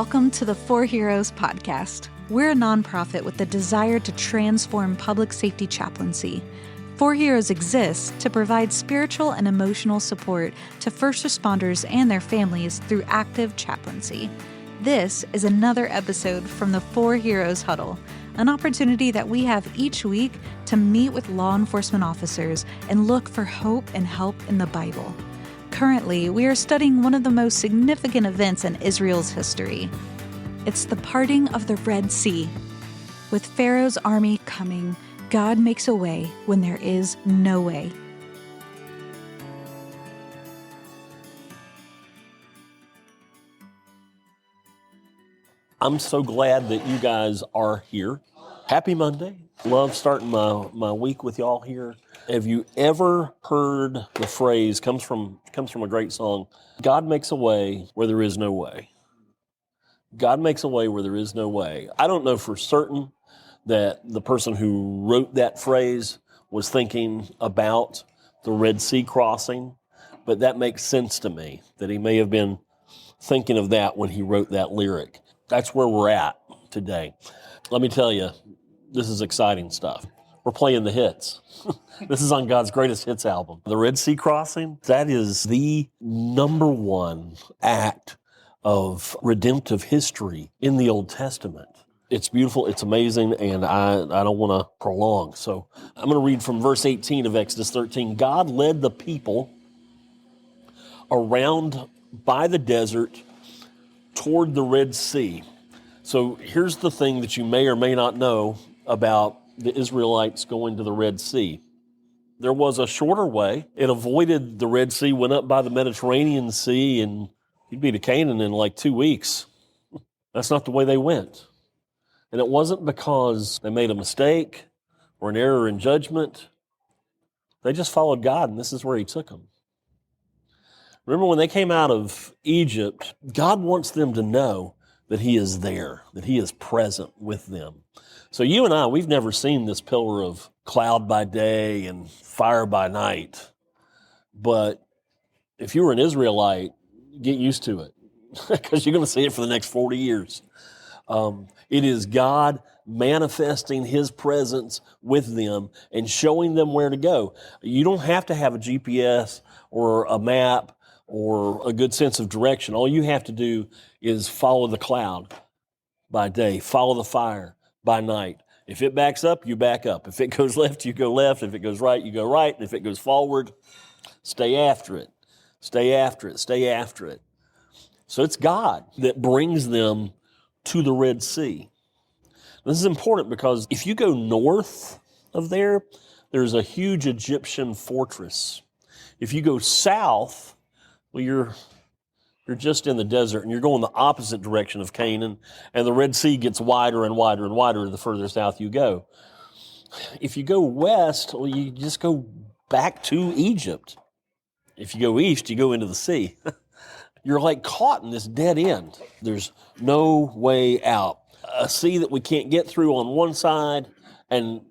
Welcome to the 4Heroes podcast. We're a nonprofit with the desire to transform public safety chaplaincy. 4Heroes exists to provide spiritual and emotional support to first responders and their families through active chaplaincy. This is another episode from the 4Heroes Huddle, an opportunity that we have each week to meet with law enforcement officers and look for hope and help in the Bible. Currently, we are studying one of the most significant events in Israel's history. It's the parting of the Red Sea. With Pharaoh's army coming, God makes a way when there is no way. I'm so glad that you guys are here. Happy Monday. Love starting my week with y'all here. Have you ever heard the phrase, comes from a great song, God makes a way where there is no way. God makes a way where there is no way. I don't know for certain that the person who wrote that phrase was thinking about the Red Sea crossing, but that makes sense to me, that he may have been thinking of that when he wrote that lyric. That's where we're at today. Let me tell you, this is exciting stuff. We're playing the hits. This is on God's Greatest Hits album. The Red Sea crossing, that is the number one act of redemptive history in the Old Testament. It's beautiful, it's amazing, and I don't want to prolong. So I'm going to read from verse 18 of Exodus 13. God led the people around by the desert toward the Red Sea. So here's the thing that you may or may not know about the Israelites going to the Red Sea. There was a shorter way. It avoided the Red Sea, went up by the Mediterranean Sea, and you'd be to Canaan in like 2 weeks. That's not the way they went. And it wasn't because they made a mistake or an error in judgment. They just followed God, and this is where he took them. Remember when they came out of Egypt, God wants them to know that he is there, that he is present with them. So you and I, we've never seen this pillar of cloud by day and fire by night. But if you were an Israelite, get used to it because you're going to see it for the next 40 years. It is God manifesting his presence with them and showing them where to go. You don't have to have a GPS or a map or a good sense of direction. All you have to do is follow the cloud by day, follow the fire by night. If it backs up, you back up. If it goes left, you go left. If it goes right, you go right. And if it goes forward, stay after it. Stay after it. Stay after it. So it's God that brings them to the Red Sea. This is important because if you go north of there, there's a huge Egyptian fortress. If you go south, well, you're just in the desert and you're going the opposite direction of Canaan, and the Red Sea gets wider and wider and wider the further south you go. If you go west, well, you just go back to Egypt. If you go east, you go into the sea. You're like caught in this dead end. There's no way out. A sea that we can't get through on one side, and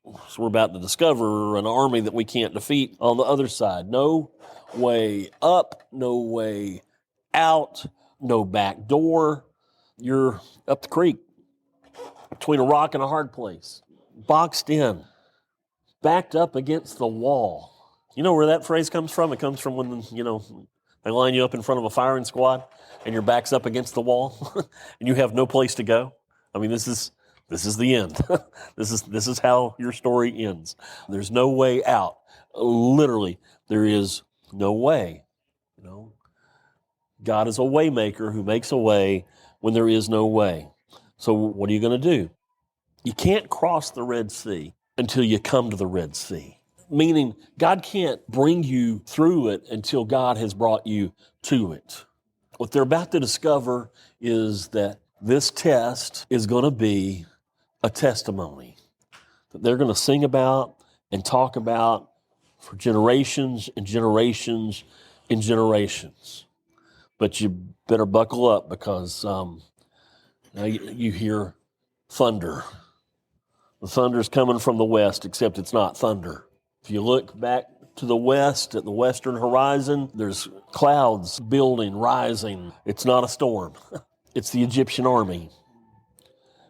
so we're about to discover an army that we can't defeat on the other side. No way up, no way out, no back door. You're up the creek between a rock and a hard place, boxed in, backed up against the wall. You know where that phrase comes from? It comes from when, they line you up in front of a firing squad and your back's up against the wall and you have no place to go. I mean, this is the end. This is how your story ends. There's no way out. Literally, there is no way. God is a way maker who makes a way when there is no way. So what are you going to do? You can't cross the Red Sea until you come to the Red Sea. Meaning God can't bring you through it until God has brought you to it. What they're about to discover is that this test is going to be a testimony that they're going to sing about and talk about for generations and generations and generations. But you better buckle up because now you hear thunder. The thunder's coming from the west, except it's not thunder. If you look back to the west, at the western horizon, there's clouds building, rising. It's not a storm. It's the Egyptian army,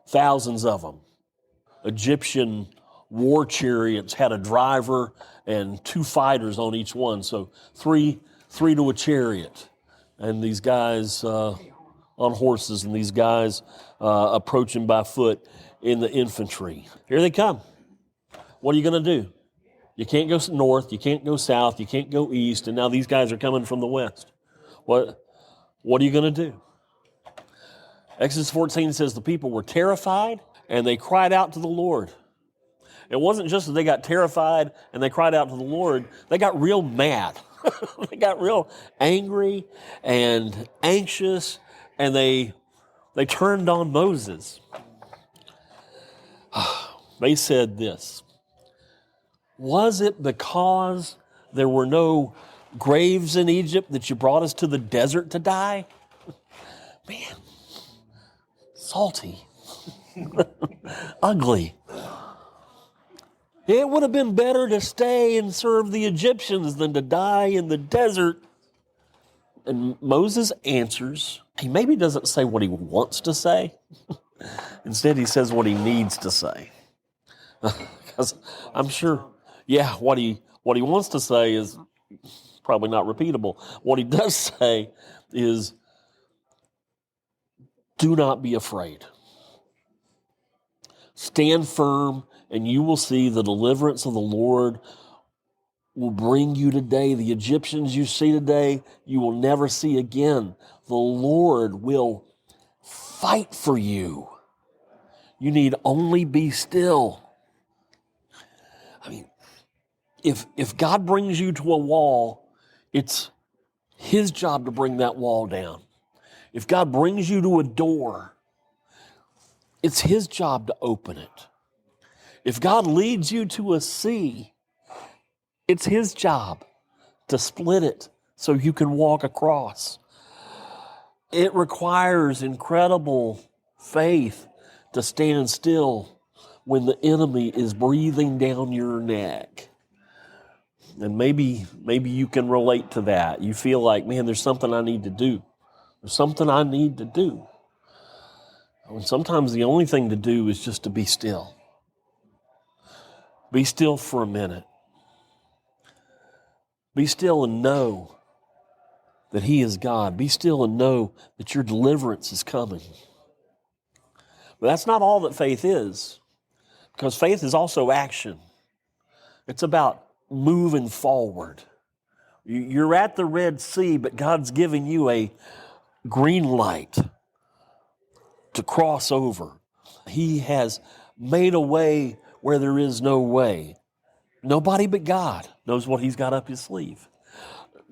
thousands of them. Egyptian war chariots had a driver and 2 fighters on each one, so three to a chariot. And these guys on horses, and these guys approaching by foot in the infantry. Here they come. What are you going to do? You can't go north, you can't go south, you can't go east, and now these guys are coming from the west. What are you going to do? Exodus 14 says the people were terrified, and they cried out to the Lord. It wasn't just that they got terrified and they cried out to the Lord, they got real mad. They got real angry and anxious, and they turned on Moses. They said this: was it because there were no graves in Egypt that you brought us to the desert to die? Man, salty, ugly. It would have been better to stay and serve the Egyptians than to die in the desert. And Moses answers. He maybe doesn't say what he wants to say. Instead, he says what he needs to say. Because I'm sure, what he wants to say is probably not repeatable. What he does say is, do not be afraid. Stand firm, and you will see the deliverance of the Lord will bring you today. The Egyptians you see today, you will never see again. The Lord will fight for you. You need only be still. I mean, if God brings you to a wall, it's His job to bring that wall down. If God brings you to a door, it's His job to open it. If God leads you to a sea, it's His job to split it so you can walk across. It requires incredible faith to stand still when the enemy is breathing down your neck. And maybe you can relate to that. You feel like, man, there's something I need to do. There's something I need to do. And sometimes the only thing to do is just to be still. Be still for a minute. Be still and know that He is God. Be still and know that your deliverance is coming. But that's not all that faith is, because faith is also action. It's about moving forward. You're at the Red Sea, but God's giving you a green light to cross over. He has made a way where there is no way. Nobody but God knows what He's got up His sleeve.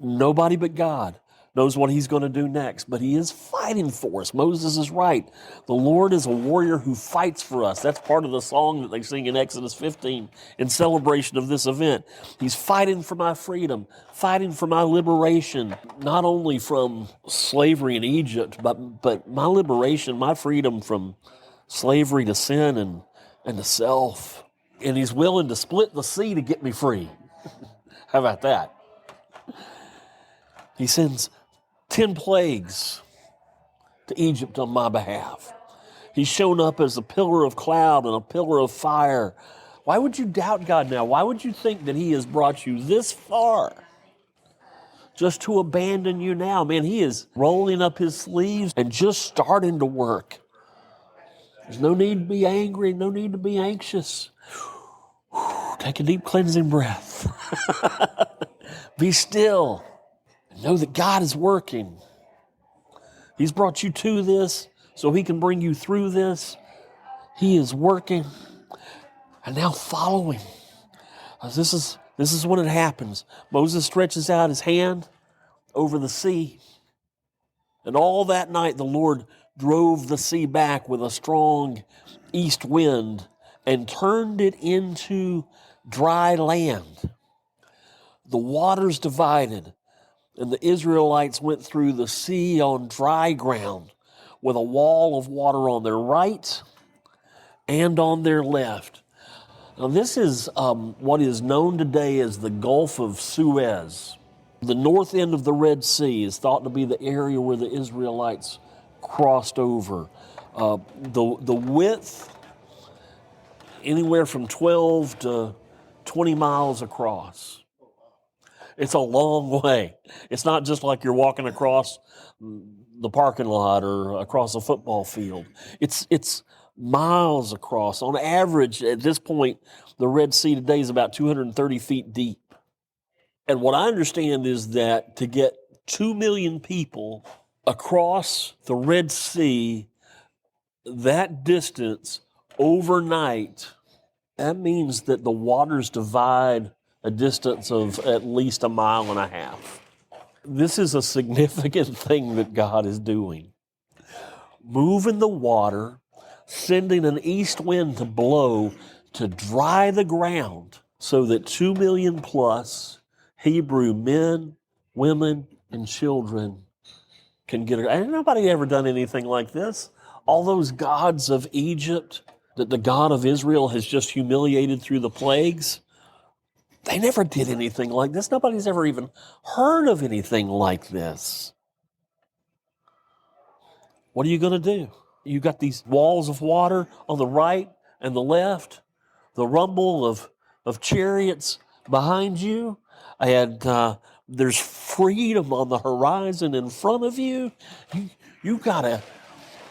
Nobody but God knows what He's going to do next, but He is fighting for us. Moses is right. The Lord is a warrior who fights for us. That's part of the song that they sing in Exodus 15 in celebration of this event. He's fighting for my freedom, fighting for my liberation, not only from slavery in Egypt, but my liberation, my freedom from slavery to sin and to self. And He's willing to split the sea to get me free. How about that? He sends 10 plagues to Egypt on my behalf. He's shown up as a pillar of cloud and a pillar of fire. Why would you doubt God now? Why would you think that He has brought you this far just to abandon you now? Man, He is rolling up His sleeves and just starting to work. There's no need to be angry, no need to be anxious. Take a deep cleansing breath. Be still. Know that God is working. He's brought you to this so He can bring you through this. He is working. And now follow Him. This is when it happens. Moses stretches out his hand over the sea. And all that night the Lord drove the sea back with a strong east wind and turned it into dry land. The waters divided, and the Israelites went through the sea on dry ground with a wall of water on their right and on their left. Now this is what is known today as the Gulf of Suez. The north end of the Red Sea is thought to be the area where the Israelites crossed over. The width, anywhere from 12 to 20 miles across. It's a long way. It's not just like you're walking across the parking lot or across a football field. It's miles across. On average, at this point, the Red Sea today is about 230 feet deep. And what I understand is that to get 2 million people across the Red Sea, that distance overnight, that means that the waters divide a distance of at least 1.5 miles. This is a significant thing that God is doing. Moving the water, sending an east wind to blow to dry the ground so that 2 million plus Hebrew men, women, and children can get it. Ain't nobody ever done anything like this. All those gods of Egypt that the God of Israel has just humiliated through the plagues, they never did anything like this. Nobody's ever even heard of anything like this. What are you going to do? You got these walls of water on the right and the left, the rumble of chariots behind you, and there's freedom on the horizon in front of you. You got to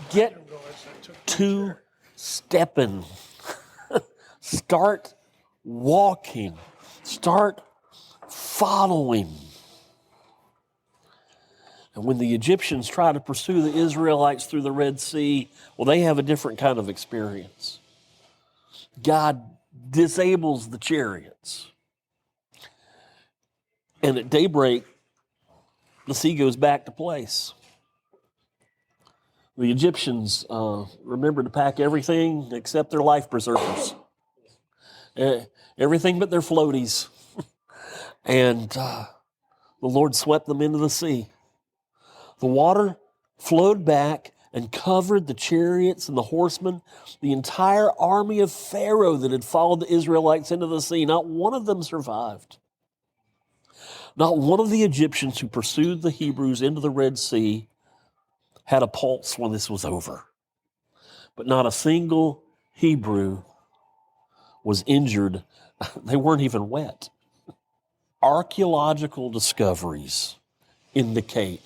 get to stepping. Start walking. Start following. And when the Egyptians try to pursue the Israelites through the Red Sea, well, they have a different kind of experience. God disables the chariots. And at daybreak, the sea goes back to place. The Egyptians remember to pack everything except their life preservers. Everything but their floaties. And the Lord swept them into the sea. The water flowed back and covered the chariots and the horsemen, the entire army of Pharaoh that had followed the Israelites into the sea. Not one of them survived. Not one of the Egyptians who pursued the Hebrews into the Red Sea had a pulse when this was over. But not a single Hebrew was injured. They weren't even wet. Archaeological discoveries indicate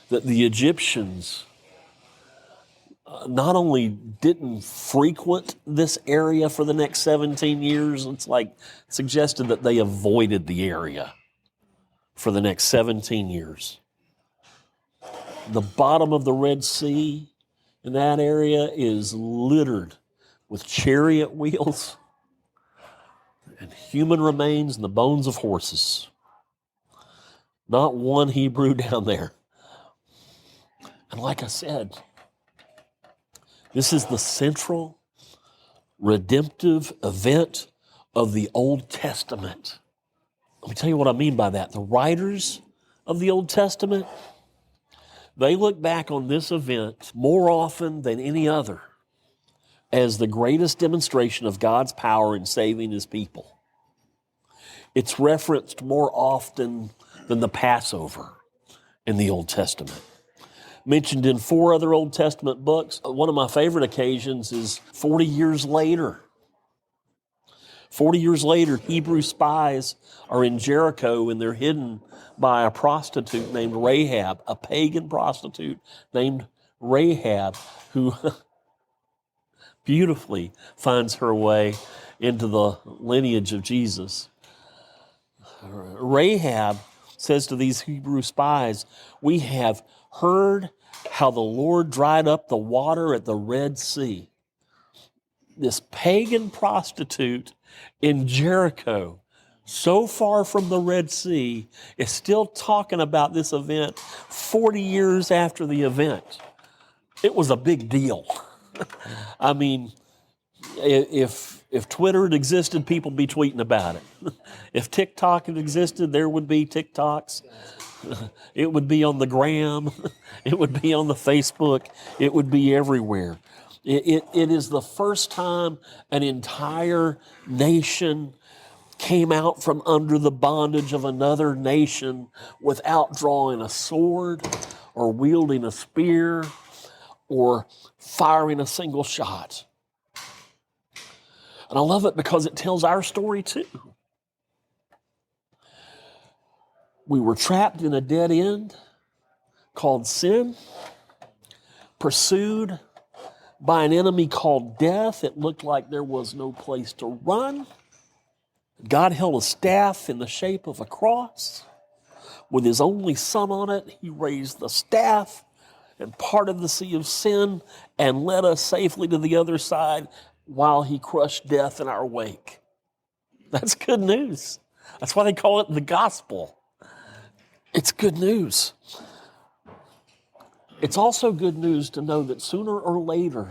that the Egyptians not only didn't frequent this area for the next 17 years, it's like suggested that they avoided the area for the next 17 years. The bottom of the Red Sea in that area is littered with chariot wheels and human remains and the bones of horses. Not one Hebrew down there. And like I said, this is the central redemptive event of the Old Testament. Let me tell you what I mean by that. The writers of the Old Testament, they look back on this event more often than any other as the greatest demonstration of God's power in saving His people. It's referenced more often than the Passover in the Old Testament. Mentioned in 4 other Old Testament books. One of my favorite occasions is 40 years later. 40 years later, Hebrew spies are in Jericho and they're hidden by a prostitute named Rahab, a pagan prostitute named Rahab, who beautifully finds her way into the lineage of Jesus. Rahab says to these Hebrew spies, "We have heard how the Lord dried up the water at the Red Sea." This pagan prostitute in Jericho, so far from the Red Sea, is still talking about this event 40 years after the event. It was a big deal. I mean, if Twitter had existed, people would be tweeting about it. If TikTok had existed, there would be TikToks. It would be on the gram. It would be on the Facebook. It would be everywhere. It is the first time an entire nation came out from under the bondage of another nation without drawing a sword or wielding a spear or firing a single shot. And I love it because it tells our story too. We were trapped in a dead end called sin, pursued by an enemy called death. It looked like there was no place to run. God held a staff in the shape of a cross. With his only son on it, he raised the staff and parted the sea of sin and led us safely to the other side while he crushed death in our wake. That's good news. That's why they call it the gospel. It's good news. It's also good news to know that sooner or later,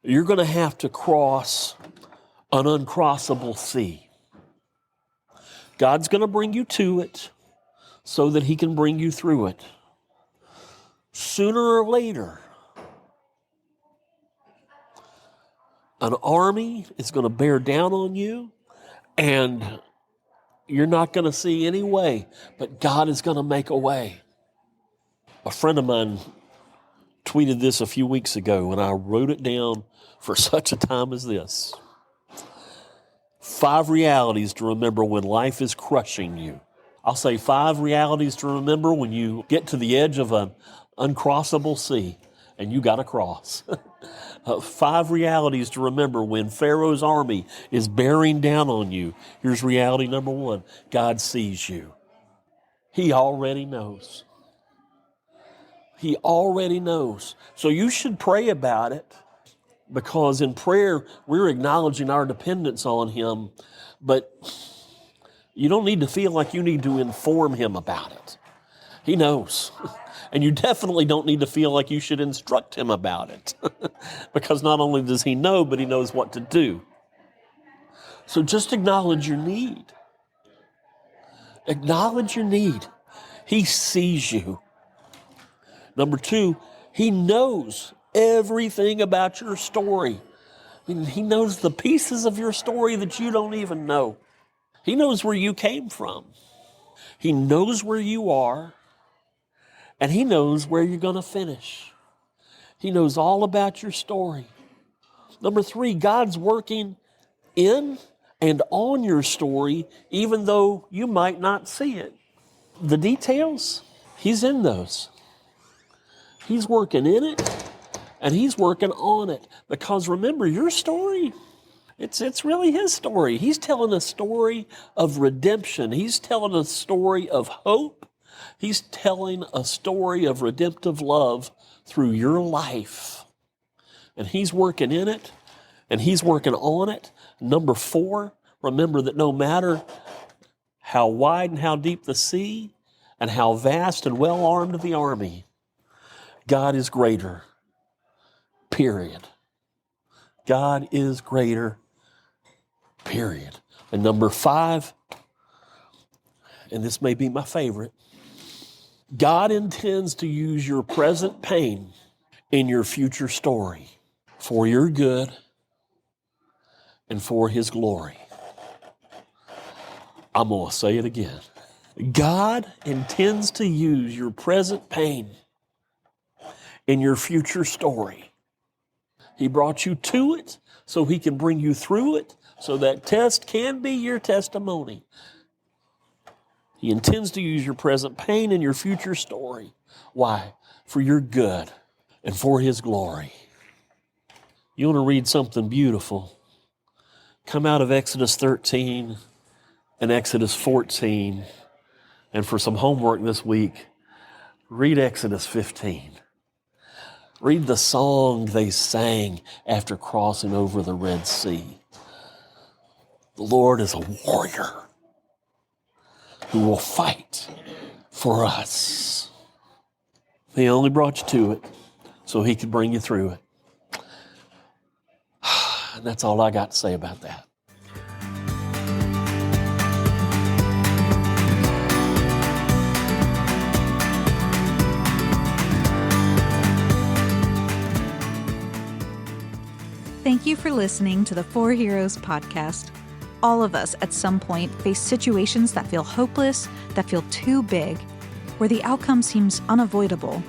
you're going to have to cross an uncrossable sea. God's going to bring you to it so that he can bring you through it. Sooner or later, an army is going to bear down on you, and you're not going to see any way, but God is going to make a way. A friend of mine tweeted this a few weeks ago, and I wrote it down for such a time as this. 5 realities to remember when life is crushing you. I'll say 5 realities to remember when you get to the edge of an uncrossable sea and you got to cross. 5 realities to remember when Pharaoh's army is bearing down on you. Here's reality number 1. God sees you. He already knows. He already knows. So you should pray about it, because in prayer, we're acknowledging our dependence on him, but you don't need to feel like you need to inform him about it. He knows. And you definitely don't need to feel like you should instruct him about it, because not only does he know, but he knows what to do. So just acknowledge your need. Acknowledge your need. He sees you. Number 2, he knows everything about your story. I mean, he knows the pieces of your story that you don't even know. He knows where you came from. He knows where you are, and he knows where you're going to finish. He knows all about your story. Number 3, God's working in and on your story, even though you might not see it. The details, he's in those. He's working in it, and he's working on it. Because remember, your story, it's really his story. He's telling a story of redemption. He's telling a story of hope. He's telling a story of redemptive love through your life. And he's working in it, and he's working on it. Number 4, remember that no matter how wide and how deep the sea, and how vast and well-armed the army, God is greater, period. God is greater, period. And number 5, and this may be my favorite, God intends to use your present pain in your future story for your good and for his glory. I'm going to say it again. God intends to use your present pain in your future story. He brought you to it so he can bring you through it, so that test can be your testimony. He intends to use your present pain in your future story. Why? For your good and for his glory. You want to read something beautiful? Come out of Exodus 13 and Exodus 14. And for some homework this week, read Exodus 15. Read the song they sang after crossing over the Red Sea. The Lord is a warrior who will fight for us. He only brought you to it so he could bring you through it. And that's all I got to say about that. Thank you for listening to the 4Heroes podcast. All of us at some point face situations that feel hopeless, that feel too big, where the outcome seems unavoidable.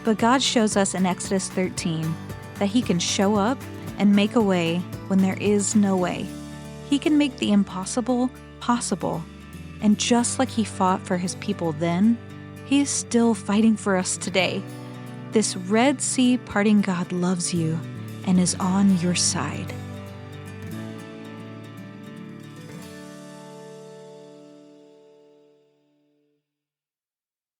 But God shows us in Exodus 13 that He can show up and make a way when there is no way. He can make the impossible possible. And just like He fought for His people then, He is still fighting for us today. This Red Sea parting God loves you and is on your side.